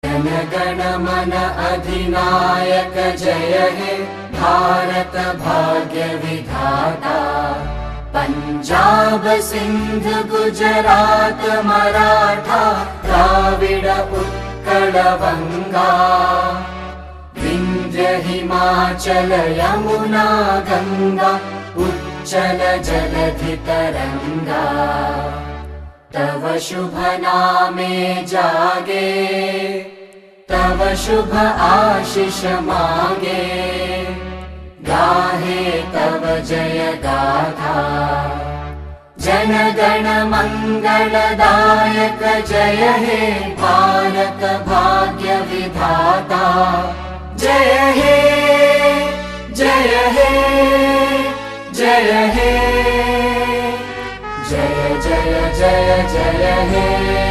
गण मन अधिनायक जय हे भारत भाग्य विधाता। पंजाब सिंध गुजरात मराठा द्राविड उत्कल वंगा। विंध्य हिमाचल यमुना गंगा उच्चल जलधि तरंगा। तव शुभ नामे जागे तव शुभ आशीष मागे। गाहे तव जय गाथा जन गण मंगलदायक जय हे भारत भाग्य विधाता। जय हे जय हे जय हे जय जय जय जय हे।